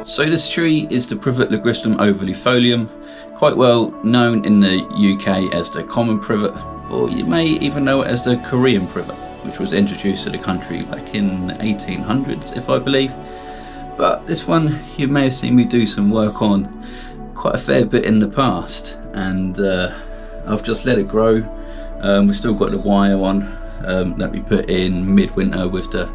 So this tree is the Privet Ligrustum Ovalifolium, quite well known in the UK as the common privet, or you may even know it as the Korean privet, which was introduced to the country back in the 1800s, if I believe. But this one you may have seen me do some work on quite a fair bit in the past, and I've just let it grow. We've still got the wire on that we put in midwinter with the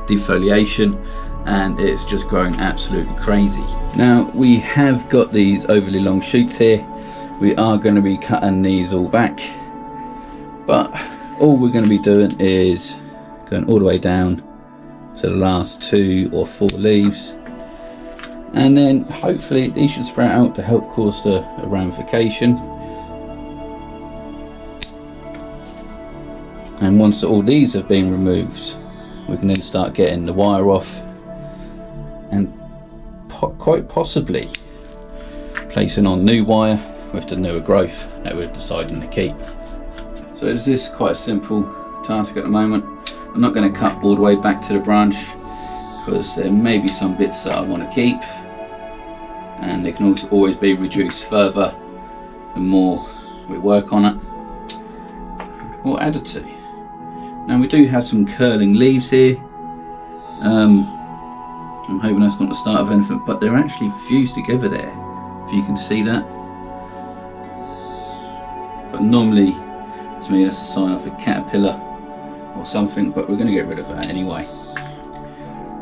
defoliation, and it's just growing absolutely crazy. Now we have got these overly long shoots here. We are going to be cutting these all back, but all we're going to be doing is going all the way down to the last 2 or 4 leaves, and then hopefully these should sprout out to help cause the ramification. And once all these have been removed, we can then start getting the wire off and quite possibly placing on new wire with the newer growth that we're deciding to keep. So this is quite a simple task at the moment. I'm not going to cut all the way back to the branch because there may be some bits that I want to keep, and they can also always be reduced further the more we work on it or added to. Now we do have some curling leaves here. I'm hoping that's not the start of anything, but they're actually fused together there, if you can see that. But normally, to me, that's a sign of a caterpillar or something, but we're going to get rid of that anyway.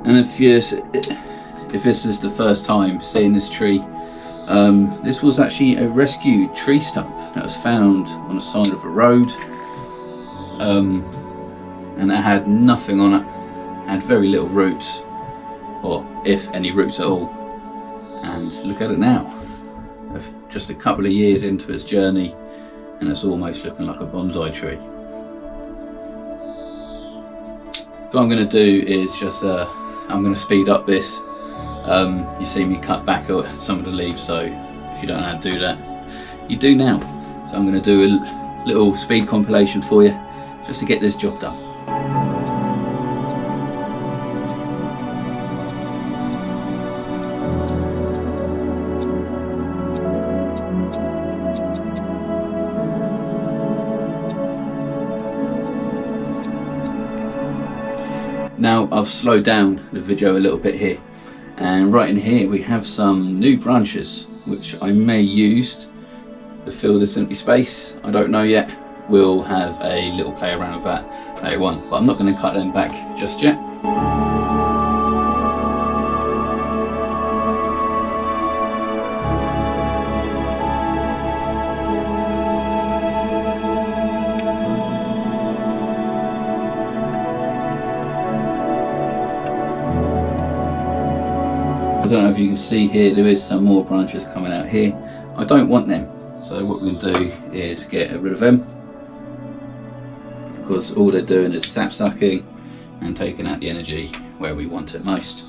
And if this is the first time seeing this tree, this was actually a rescued tree stump that was found on the side of a road, and it had nothing on it, had very little roots, or if any roots at all. And look at it now, just a couple of years into its journey, and it's almost looking like a bonsai tree. What I'm going to do is just I'm going to speed up this. You see me cut back some of the leaves, so if you don't know how to do that, you do now. So I'm going to do a little speed compilation for you just to get this job done. Now I've slowed down the video a little bit here, and right in here we have some new branches which I may use to fill this empty space. I don't know yet. We'll have a little play around with that later on, but I'm not going to cut them back just yet. I don't know if you can see here, there is some more branches coming out here. I don't want them, so what we're going to do is get rid of them, because all they're doing is sap sucking and taking out the energy where we want it most.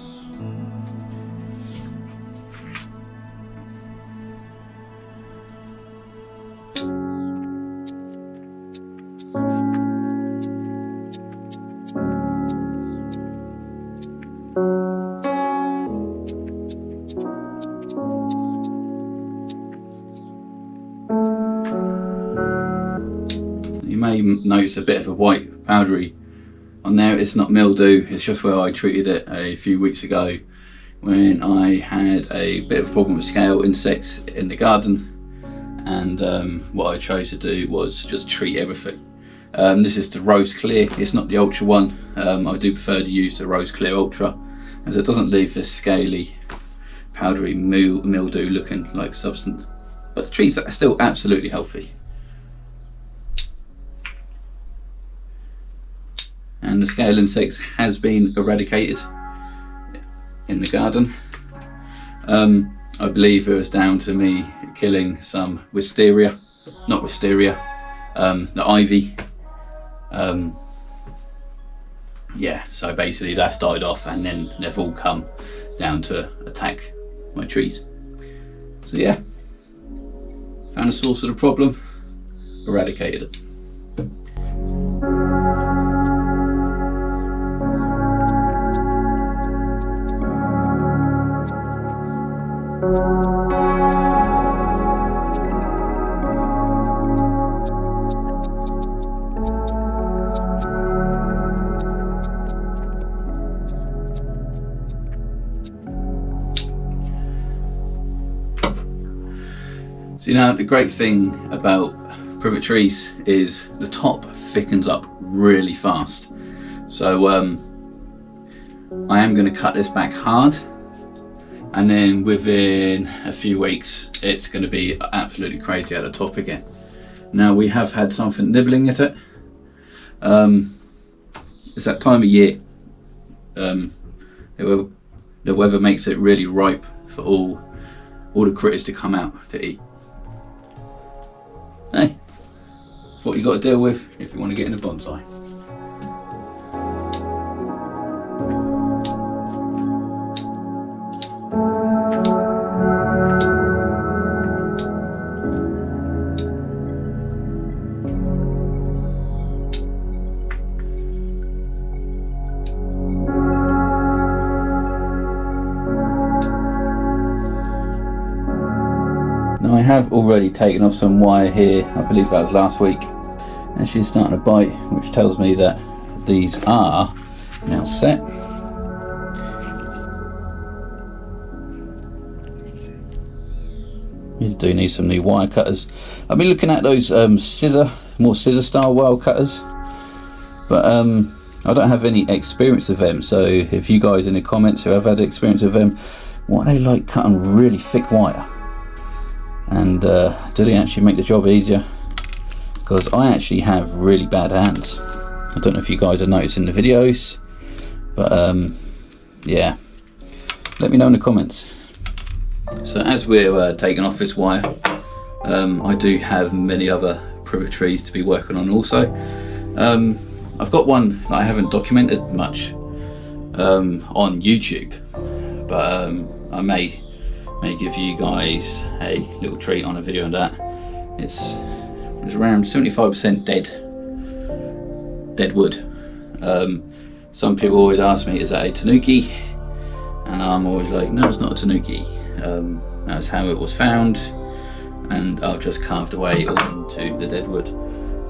You may notice a bit of a white powdery on there. It's not mildew, it's just where I treated it a few weeks ago when I had a bit of a problem with scale insects in the garden, and what I chose to do was just treat everything. This is the Rose Clear, it's not the Ultra one. I do prefer to use the Rose Clear Ultra, as it doesn't leave this scaly powdery mildew looking like substance, but the trees are still absolutely healthy. And the scale insects has been eradicated in the garden. I believe it was down to me killing some wisteria, not wisteria, the ivy. Yeah, so basically that's died off, and then they've all come down to attack my trees. So yeah, found the source of the problem, eradicated it. So now the great thing about privet trees is the top thickens up really fast. So I am going to cut this back hard, and then within a few weeks it's going to be absolutely crazy at the top again. Now we have had something nibbling at it. It's that time of year. The weather makes it really ripe for all the critters to come out to eat. Hey, it's what you got to deal with if you want to get into bonsai. Now I have already taken off some wire here, I believe that was last week, and she's starting to bite, which tells me that these are now set. You do need some new wire cutters. I've been looking at those more scissor style wire cutters, but I don't have any experience of them, so if you guys in the comments who have had experience of them, what are they like cutting really thick wire? And do they actually make the job easier? Because I actually have really bad hands. I don't know if you guys are noticing the videos, but yeah, let me know in the comments. So as we're taking off this wire, I do have many other privet trees to be working on also. I've got one that I haven't documented much on YouTube, but I may give you guys a little treat on a video on that. It's around 75% dead wood. Some people always ask me, is that a tanuki? And I'm always like, no, it's not a tanuki. That's how it was found, and I've just carved away onto the dead wood.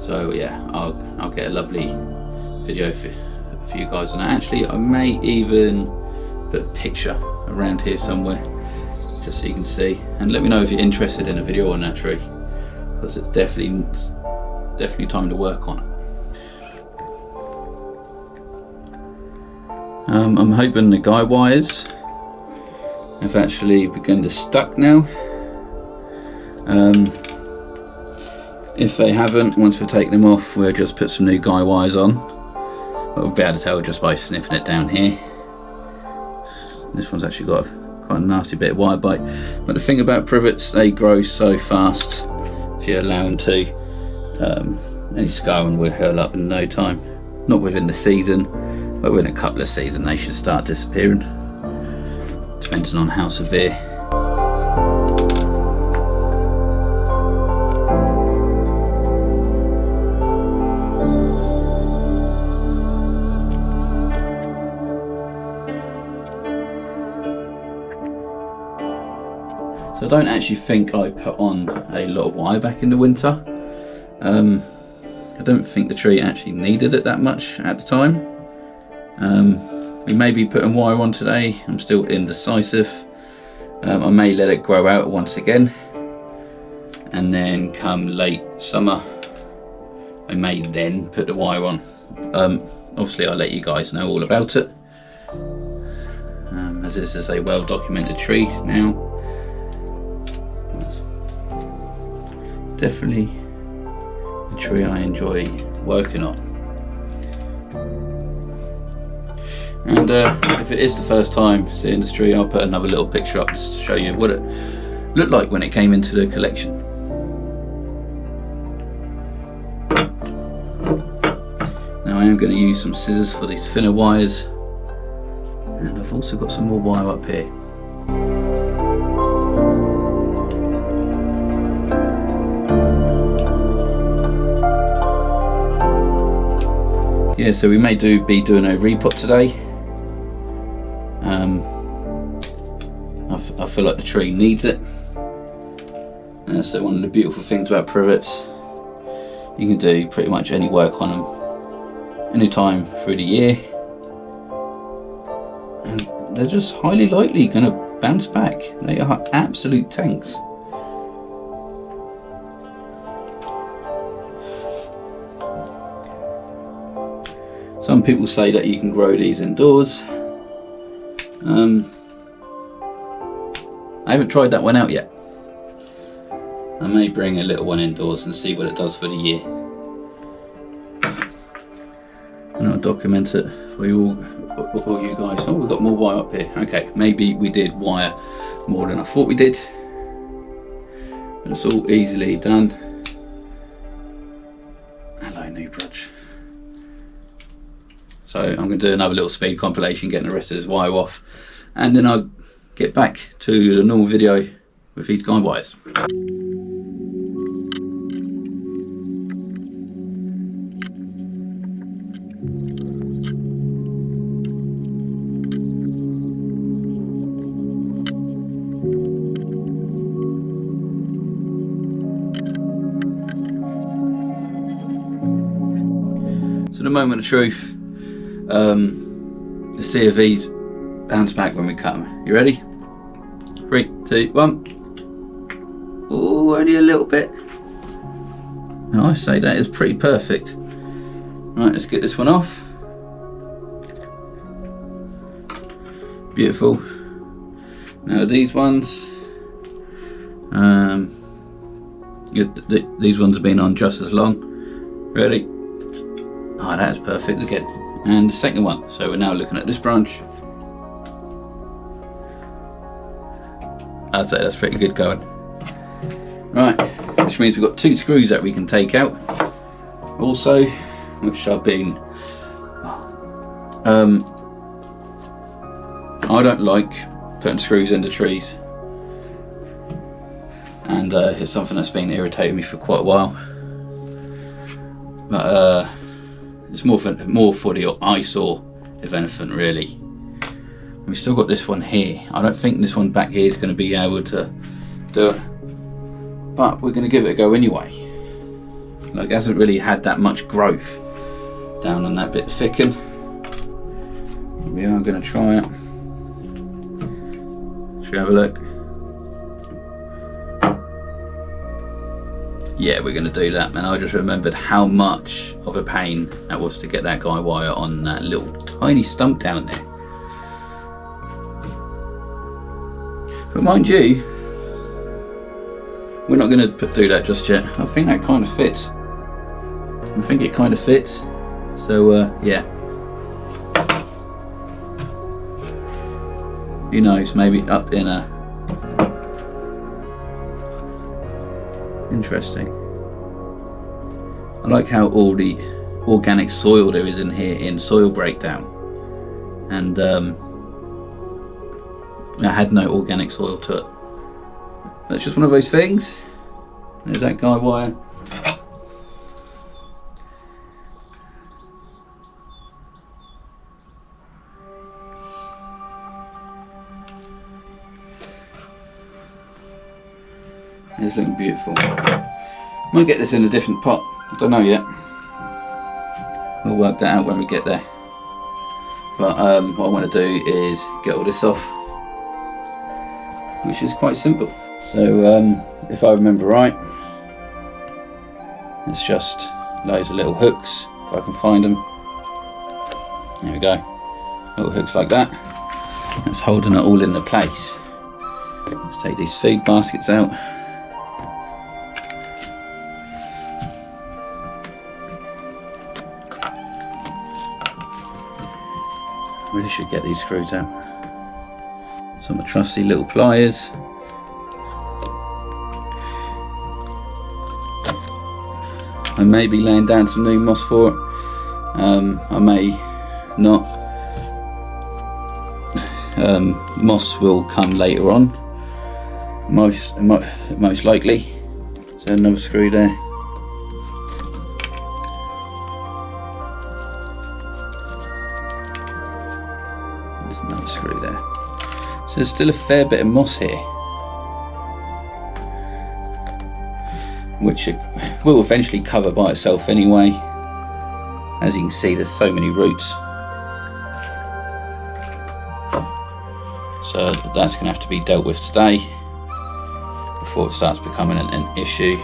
So yeah, I'll get a lovely video for you guys on that. Actually, I may even put a picture around here somewhere, just so you can see, and let me know if you're interested in a video on that tree, because it's definitely time to work on it. I'm hoping the guy wires have actually begun to stuck now. If they haven't, once we take them off, we'll just put some new guy wires on, but we'll be able to tell just by sniffing it down here. This one's actually got quite a nasty bit of wire bite, but the thing about privets, they grow so fast if you allow them to. Any scarring will heal up in no time. Not within the season, but within a couple of seasons they should start disappearing, depending on how severe. So I don't actually think I put on a lot of wire back in the winter. I don't think the tree actually needed it that much at the time. We may be putting wire on today. I'm still indecisive. I may let it grow out once again, and then come late summer I may then put the wire on. Obviously I'll let you guys know all about it, as this is a well documented tree now. It's definitely a tree I enjoy working on. And if it is the first time seeing this tree, I'll put another little picture up just to show you what it looked like when it came into the collection. Now I am going to use some scissors for these thinner wires, and I've also got some more wire up here. Yeah, so we may be doing a repot today. I feel like the tree needs it. So one of the beautiful things about privets, you can do pretty much any work on them anytime through the year, and they're just highly likely going to bounce back. They are absolute tanks. Some people say that you can grow these indoors. I haven't tried that one out yet. I may bring a little one indoors and see what it does for the year. And I'll document it for you guys. Oh, we've got more wire up here. Okay, maybe we did wire more than I thought we did. But it's all easily done. Hello, new brudge. So I'm going to do another little speed compilation, getting the rest of this wire off, and then I'll get back to the normal video with these guide wires. So the moment of truth, the C of these bounce back when we cut them. You ready? 3, 2, 1. Oh, only a little bit. No, I say that is pretty perfect. Right, let's get this one off. Beautiful. Now these ones, these ones have been on just as long. Ready? Oh, that is perfect again. And the second one. So we're now looking at this branch. I'd say that's pretty good going. Right, which means we've got 2 screws that we can take out. Also, which I've been... I don't like putting screws into trees. And it's something that's been irritating me for quite a while. But it's more for the eyesore, if anything, really. We've still got this one here. I don't think this one back here is going to be able to do it, but we're going to give it a go anyway. Like, it hasn't really had that much growth down on that bit thicken. We are going to try it. Should we have a look? Yeah, we're going to do that, man. I just remembered how much of a pain that was to get that guy wire on that little tiny stump down there. But mind you, we're not going to do that just yet. I think that kind of fits. I think it kind of fits. So yeah. Who knows? Maybe up in a. Interesting. I like how all the organic soil there is in here in soil breakdown, and I had no organic soil to it. That's just one of those things. There's that guide wire. It's looking beautiful. Might get this in a different pot. I don't know yet. We'll work that out when we get there. But what I want to do is get all this off, which is quite simple. So if I remember right, it's just loads of little hooks, if I can find them. There we go. Little hooks like that. That's holding it all into place. Let's take these feed baskets out. Really should get these screws out. Some of the trusty little pliers. I may be laying down some new moss for it. I may not. Moss will come later on. Most likely. So another screw there. Another screw there. So there's still a fair bit of moss here, which it will eventually cover by itself anyway. As you can see, there's so many roots, so that's going to have to be dealt with today before it starts becoming an issue.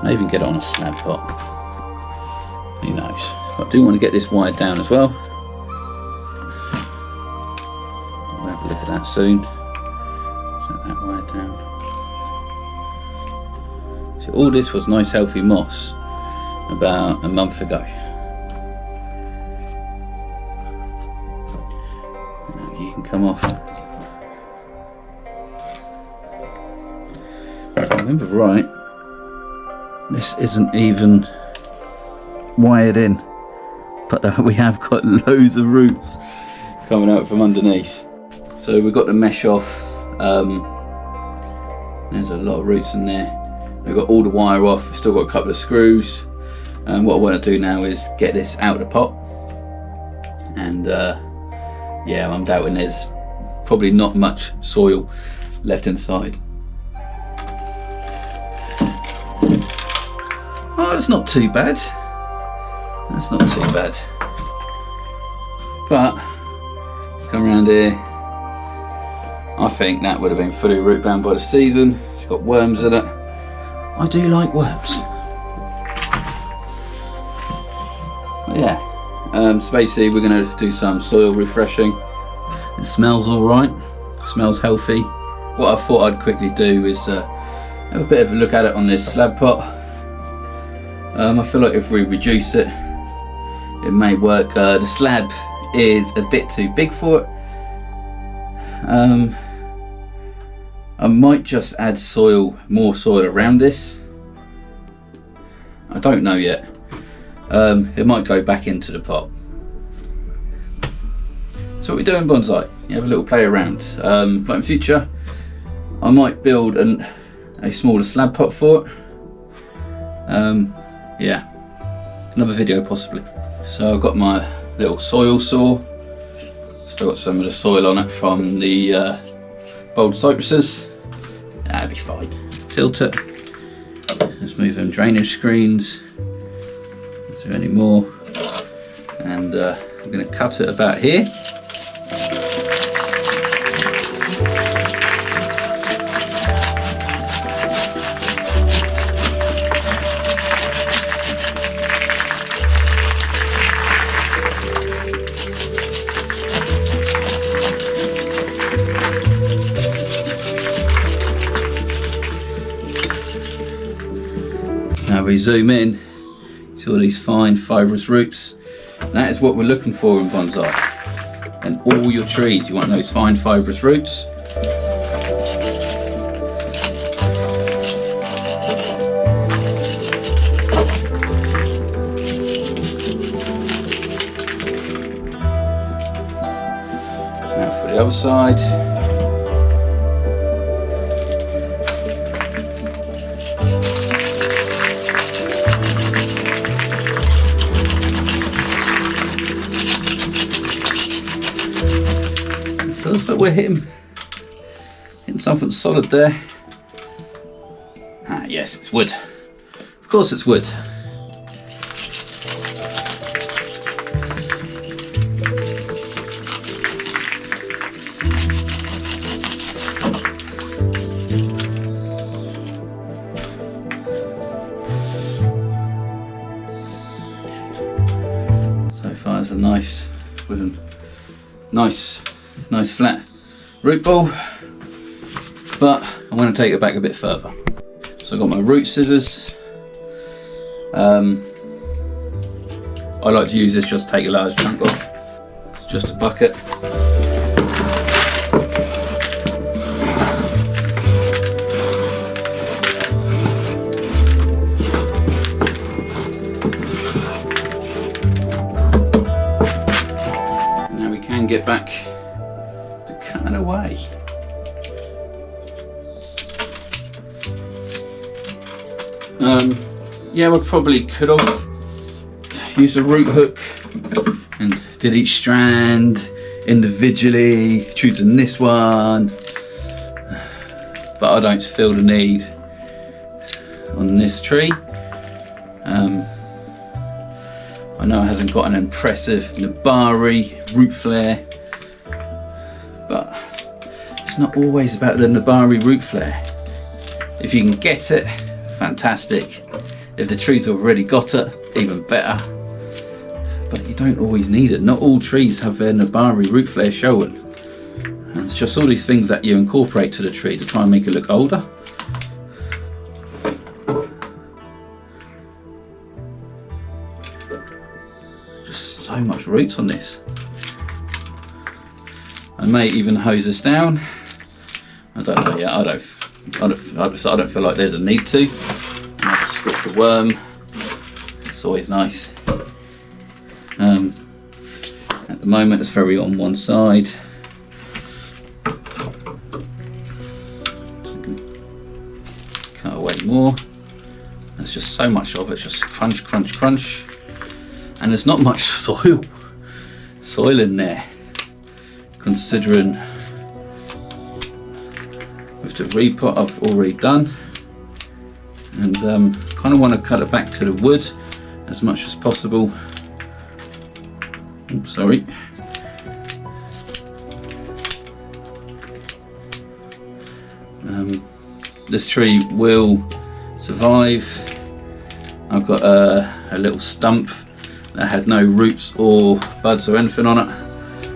I even get it on a slab pot. Who knows? I do want to get this wired down as well. We'll have a look at that soon. Set that wired down. So all this was nice healthy moss about a month ago. Now you can come off. If I remember right, this isn't even wired in, but we have got loads of roots coming out from underneath. So we've got the mesh off. There's a lot of roots in there. We've got all the wire off. We've still got a couple of screws. And what I want to do now is get this out of the pot. And yeah, I'm doubting there's probably not much soil left inside. Oh, that's not too bad. That's not too bad. But come around here, I think that would have been fully root bound by the season. It's got worms in it. I do like worms. But yeah, so basically we're going to do some soil refreshing. It smells alright, smells healthy. What I thought I'd quickly do is have a bit of a look at it on this slab pot. I feel like if we reduce it, it may work. The slab is a bit too big for it. I might just add soil, more soil around this. I don't know yet. It might go back into the pot. So what we do in bonsai, you have a little play around. But in future, I might build a smaller slab pot for it. Yeah, another video possibly. So I've got my little soil saw. Still got some of the soil on it from the bold cypresses. That'd be fine. Tilt it. Let's move them drainage screens. Is there any more? And I'm going to cut it about here. Now we zoom in, see all these fine fibrous roots. That is what we're looking for in bonsai. And all your trees, you want those fine fibrous roots. Now for the other side. Feels like we're hitting something solid there. Ah yes, it's wood. Of course it's wood. So far it's a nice wooden, nice flat root ball, but I want to take it back a bit further. So I've got my root scissors. I like to use this just to take a large chunk off. It's just a bucket. Now we can get back cutting away. Yeah, we probably could have used a root hook and did each strand individually, choosing this one, but I don't feel the need on this tree. I know it hasn't got an impressive Nabari root flare, but it's not always about the Nabari root flare. If you can get it fantastic. If the tree's already got it, even better. But you don't always need it. Not all trees have their Nabari root flare showing. And it's just all these things that you incorporate to the tree to try and make it look older. Just so much roots on this. I may even hose this down. I don't know yet. I don't feel like there's a need to. I have to squish the worm. It's always nice. At the moment it's very on one side. Cut away more. There's just so much of it. It's just crunch, crunch, crunch. And there's not much soil in there, considering with the repot I've already done. And kind of want to cut it back to the wood as much as possible. Oops, sorry. This tree will survive. I've got a little stump that had no roots or buds or anything on it,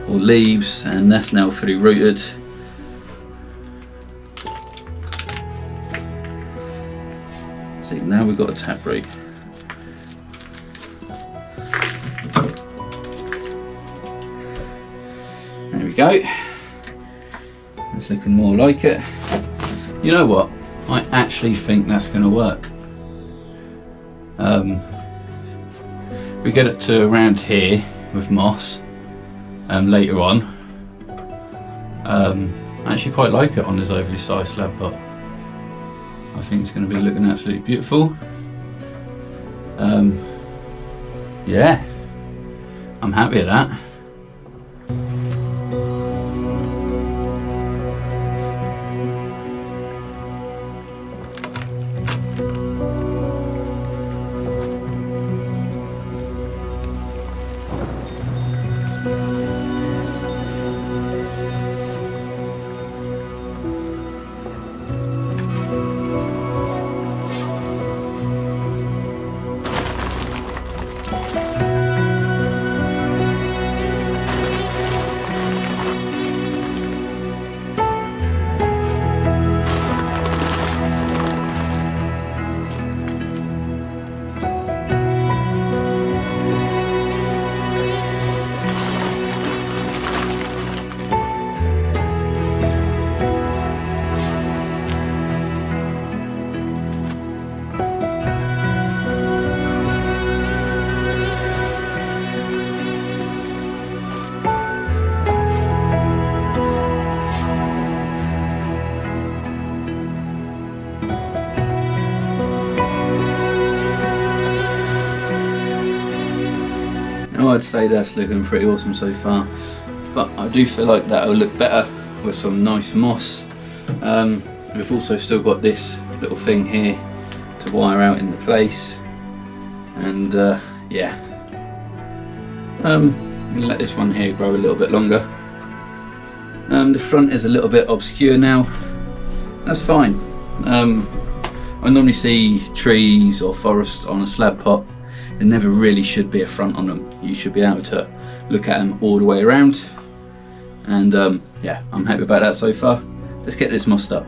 or leaves, and that's now fully rooted. See, now we've got a taproot. There we go. It's looking more like it. You know what? I actually think that's going to work. We get it to around here with moss later on. I actually quite like it on this overly sized slab pot. I think it's going to be looking absolutely beautiful. Yeah, I'm happy with that. I'd say that's looking pretty awesome so far, but I do feel like that'll look better with some nice moss. We've also still got this little thing here to wire out into place, and yeah, we'll let this one here grow a little bit longer. The front is a little bit obscure now. That's fine. I normally see trees or forests on a slab pot. There never really should be a front on them. You should be able to look at them all the way around. And yeah, I'm happy about that so far. Let's get this mossed up.